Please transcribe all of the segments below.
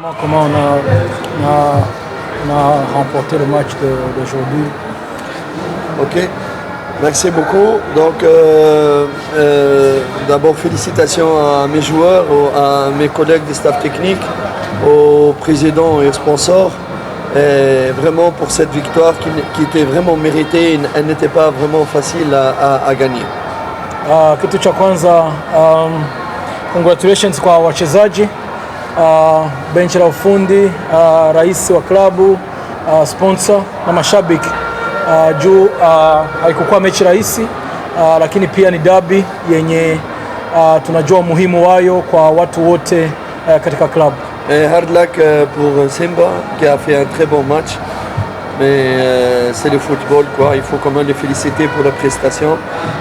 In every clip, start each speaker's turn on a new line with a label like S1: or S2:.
S1: Comment on a remporté le match d'aujourd'hui.
S2: Ok, merci beaucoup. Donc, d'abord, félicitations à mes joueurs, à mes collègues du staff technique, au président et aux sponsors. Et vraiment pour cette victoire qui était vraiment méritée, elle n'était pas vraiment facile à gagner.
S1: Kitu cha kwanza, congratulations kwa wachezaji, benchi la ufundi, rais wa klabu, sponsor na mashabiki. Juu haikuwa mechi rahisi, lakini pia ni derby yenye tunajua umuhimu wayo kwa watu wote katika klabu.
S2: Hard luck pour Simba qui a fait un très bon match. Mais c'est le football, quoi. Il faut quand même les féliciter pour la prestation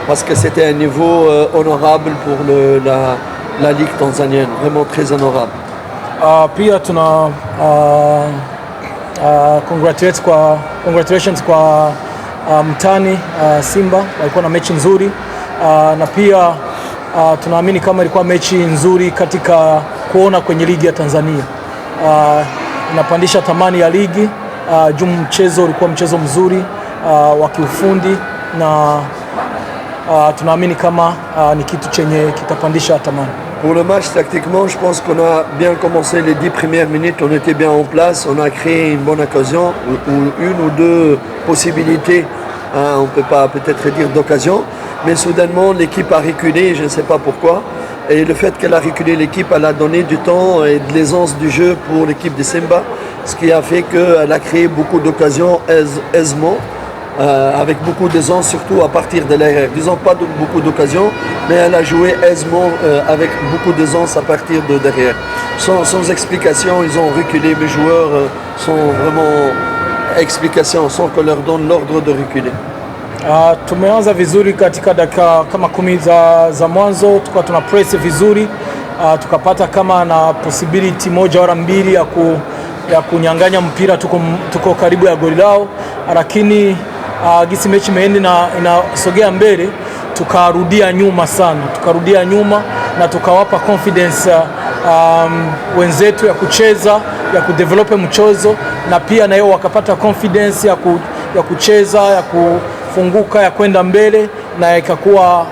S2: parce que c'était un niveau honorable pour la Ligue tanzanienne, vraiment très honorable.
S1: Pia tuna congratulations kwa mtani Simba, walikuwa na mechi nzuri na pia tunaamini kama ilikuwa mechi nzuri katika kuona kwenye ligi ya Tanzania. Inapandisha thamani ya ligi. Juu mchezo ulikuwa mchezo mzuri wa kiufundi na tunaamini kama ni kitu chenye kitapandisha thamani.
S2: Pour le match, tactiquement, je pense qu'on a bien commencé les 10 premières minutes, on était bien en place, on a créé une bonne occasion, ou une ou deux possibilités, hein, on ne peut pas peut-être dire d'occasion, mais soudainement l'équipe a reculé, je ne sais pas pourquoi, et le fait qu'elle a reculé, l'équipe, elle a donné du temps et de l'aisance du jeu pour l'équipe de Simba, ce qui a fait qu'elle a créé beaucoup d'occasions aisément, avec beaucoup d'aisance, surtout à partir de l'arrière. Disons pas beaucoup d'occasions, mais elle a joué aisément avec beaucoup d'aisance à partir de derrière. Sans explication, ils ont reculé. Mes joueurs sont vraiment explications, sans qu'on leur donne l'ordre de reculer.
S1: Tumeanza vizuri katika dakika kama 10 za mwanzo, tukawa tuna press vizuri, tukapata kama na possibility moja wala mbili ya kunyang'anya mpira, tuko karibu ya goli lao, lakini gisi mechi imeenda na inasogea mbele, tukarudia nyuma na tukawapa confidence wenzetu ya kucheza, ya kudevelop mchezo, na pia na yao wakapata confidence ya kucheza, ya kufunguka, ya kwenda mbele, na ikakuwa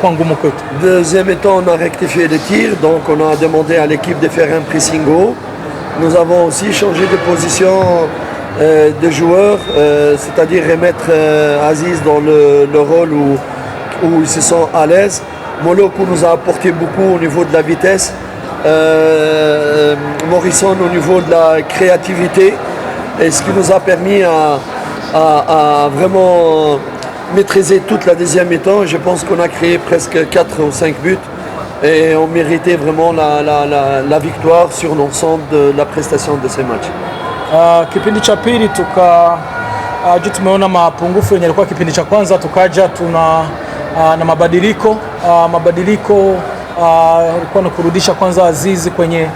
S1: ngumu kwetu.
S2: Deuxième temps, on a rectifié les tirs, donc on a demandé à l'équipe de faire un pressing haut. Nous avons aussi changé de position de joueurs, c'est-à-dire remettre Aziz dans le rôle où ils se sentent à l'aise. Moloko nous a apporté beaucoup au niveau de la vitesse, Morrison au niveau de la créativité, et ce qui nous a permis à vraiment maîtriser toute la deuxième mi-temps. Je pense qu'on a créé presque 4 ou 5 buts. Et on méritait vraiment la victoire sur l'ensemble de la prestation de ces matchs.
S1: Kipindi cha pili tumeona mapungufu yenye yalikuwa kipindi cha kwanza, tukaja na mabadiliko ilikuwa ni kurudisha kwanza Azizi kwenye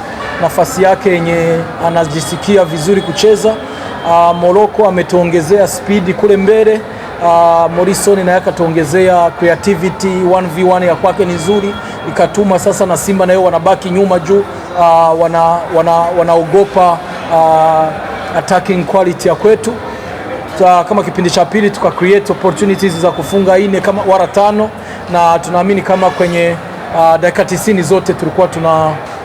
S1: nafasi yake yenye anajisikia vizuri kucheza. Moloko ametuongezea speed kule mbele. Morrison naye akatuongezea creativity, 1v1 ya kwake ni nzuri, ikatuma sasa na Simba nayo wanabaki nyuma juu wanaogopa attacking quality ya kwetu. Kama kipindi cha pili tuka create opportunities za kufunga 4 kama wara 5, na tunaamini kama kwenye dakika 90 zote tulikuwa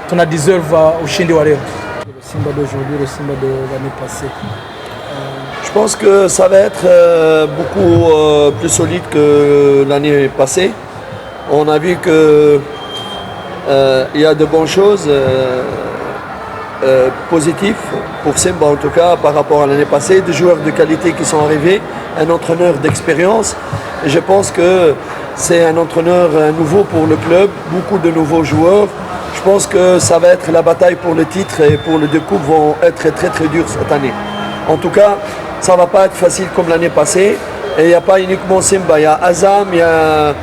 S1: tuna deserve ushindi wa leo. Simba d'aujourd'hui, le Simba de l'année passée.
S2: Je pense que ça va être beaucoup plus solide que l'année passée. On a vu que il y a de bonnes choses positives pour Simba, en tout cas par rapport à l'année passée, des joueurs de qualité qui sont arrivés, un entraîneur d'expérience. Et je pense que c'est un entraîneur nouveau pour le club, beaucoup de nouveaux joueurs. Je pense que ça va être la bataille pour le titre et pour les 2 coupes vont être très très dures cette année. En tout cas, ça ne va pas être facile comme l'année passée. Et il n'y a pas uniquement Simba, il y a Azam, il y a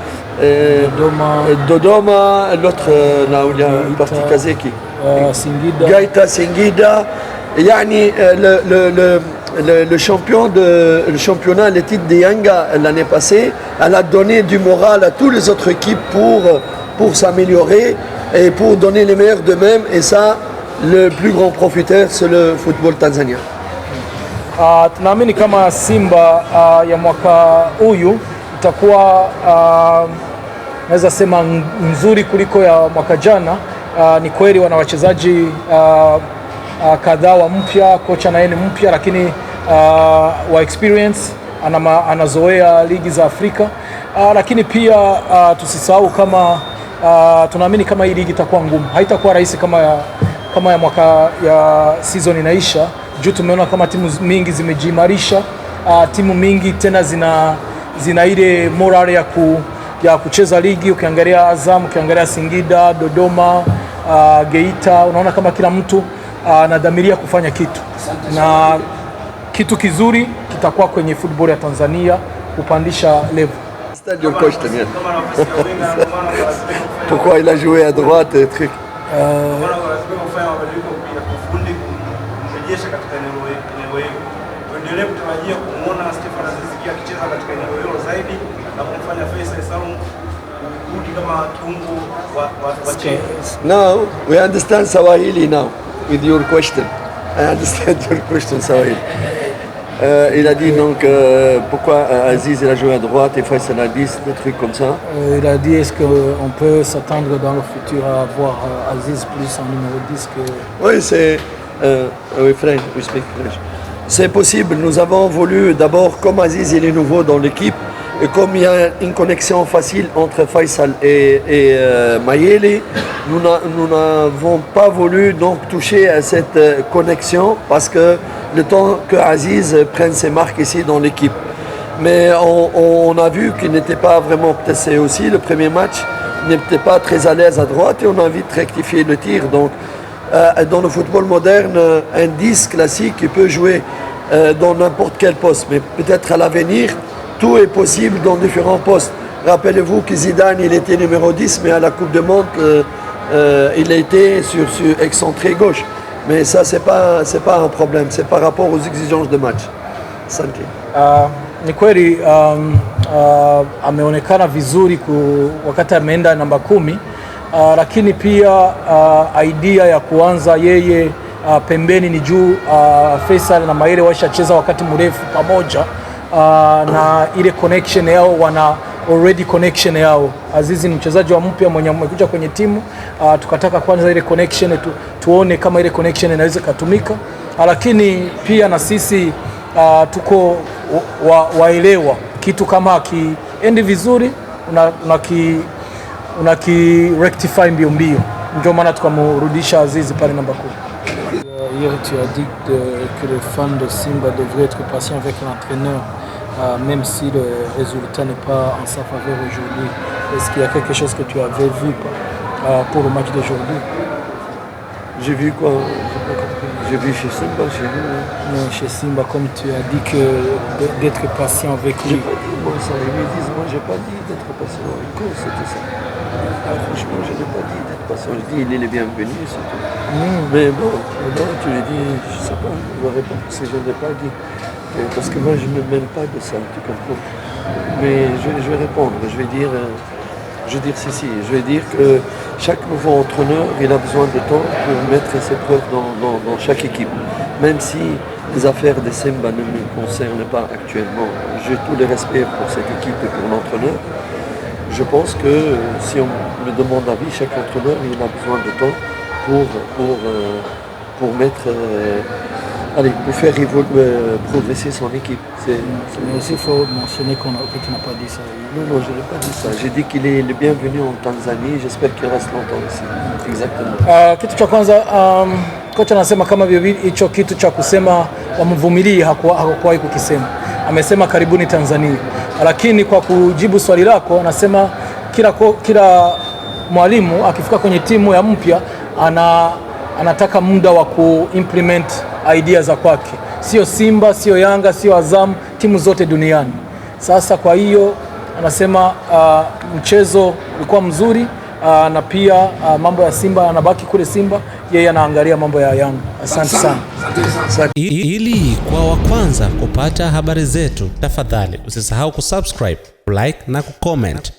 S2: Dodoma, l'autre là où il y a une partie Kazeki. Gaïta, Singida. Yani, le championnat, le titre de Yanga l'année passée, elle a donné du moral à toutes les autres équipes pour s'améliorer et pour donner les meilleurs d'eux-mêmes. Et ça, le plus grand profiteur, c'est le football tanzanien.
S1: Tunaamini kama Simba ya mwaka huyu itakuwa naweza sema nzuri kuliko ya mwaka jana. Ni kweli wana wachezaji kadhaa wa mpya, kocha na yeye ni mpya, lakini wa experience anazoea ligi za Afrika. Lakini pia tusisahau kama tunaamini kama hii ligi itakuwa ngumu, haitakuwa rahisi kama ya mwaka ya season inaisha. Juu tumeona kama timu mingi zimejimarisha, timu mingi tena zina ile morale ya kucheza ligi. Ukiangalia Azam, ukiangalia Singida, Dodoma, Geita, unaona kama kila mtu anadhamiria kufanya kitu, na kitu kizuri kitakuwa kwenye football ya Tanzania kupandisha level.
S2: Pourquoi il a joué à droite et truc? No, we understand Swahili now with your question. I understand your question, Swahili. Il a dit donc pourquoi Aziz il a joué à droite et Faisal à 10, des trucs comme ça.
S1: Il a dit est-ce qu'on peut s'attendre dans le futur à voir Aziz plus en numéro 10 que...
S2: Oui, c'est... oui, French, we speak French. C'est possible. Nous avons voulu d'abord, comme Aziz il est nouveau dans l'équipe, et comme il y a une connexion facile entre Faisal et Mayele, nous n'avons pas voulu donc toucher à cette connexion parce que le temps que Aziz prenne ses marques ici dans l'équipe. Mais on a vu qu'il n'était pas vraiment, peut-être c'est aussi le premier match, il n'était pas très à l'aise à droite et on a vite rectifié le tir. Donc dans le football moderne, un 10 classique il peut jouer dans n'importe quel poste, mais peut-être à l'avenir, tout est possible dans différents postes. Rappelez-vous que Zidane, il était numéro 10, mais à la Coupe du Monde, il était sur excentré gauche. Mais ça, c'est pas un problème, c'est par rapport aux exigences de match. Asante.
S1: Ni kweli ameonekana vizuri wakati ameenda namba 10, lakini pia idea ya kuanza yeye pembeni ni juu Faisal na Mayele washacheza wakati mrefu pamoja, na ile connection yao wana already connection yao. Azizi ni mchezaji wa mpya mwenye amekuja kwenye timu, tukataka kwanza ile connection tuone kama ile connection inaweza kutumika, lakini pia na sisi tuko waelewa kitu kama kiendi vizuri unaki rectify mbio, ndio maana tukamrudisha Azizi pale namba 10. Hier tu as dit que les fans de Simba devraient être patients avec l'entraîneur, même si le résultat n'est pas en sa faveur aujourd'hui. Est-ce qu'il y a quelque chose que tu avais vu pour le match d'aujourd'hui?
S2: J'ai vu quoi? J'ai vu chez Simba, chez nous.
S1: Non, chez Simba, comme tu as dit que d'être patient avec lui.
S2: Moi, ça, ils me disent, moi j'ai pas dit d'être patient avec eux, c'était ça. Franchement, je n'ai pas dit d'être patient. Je dis, il est le bienvenu, c'est tout. Mais bon, tu lui dis, je sais pas, il va répondre parce que je n'ai pas dit. Parce que moi, je ne me mêle pas de ça, tu comprends. Mais je vais répondre, je vais dire ceci. Je vais dire que chaque nouveau entraîneur, il a besoin de temps pour mettre ses preuves dans chaque équipe. Même si les affaires de Simba ne me concernent pas actuellement, j'ai tout le respect pour cette équipe et pour l'entraîneur. Je pense que si on me demande l'avis, chaque entraîneur il a besoin de temps pour mettre, pour faire progresser son équipe.
S1: Mais aussi il faut mentionner que tu n'as pas dit ça.
S2: Non, je n'ai pas dit ça. J'ai dit qu'il est le bienvenu en Tanzanie. J'espère qu'il reste longtemps ici. Exactement.
S1: Kitu cha kwanza kocha anasema kama vile hicho kitu cha kusema wamvumilie hakuwahi kukisema. Amesema karibuni Tanzania. Lakini kwa kujibu swali lako anasema kila mwalimu akifika kwenye timu ya mpya anataka muda wa kuimplement idea za kwake. Sio Simba, sio Yanga, sio Azam, timu zote duniani. Sasa kwa hiyo anasema mchezo ulikuwa mzuri, na pia mambo ya Simba anabaki kule Simba, yeye anaangalia mambo ya Yanga. Asante sana.
S3: Ili kwa wa kwanza kupata habari zetu, tafadhali usisahau kusubscribe, like na kucomment.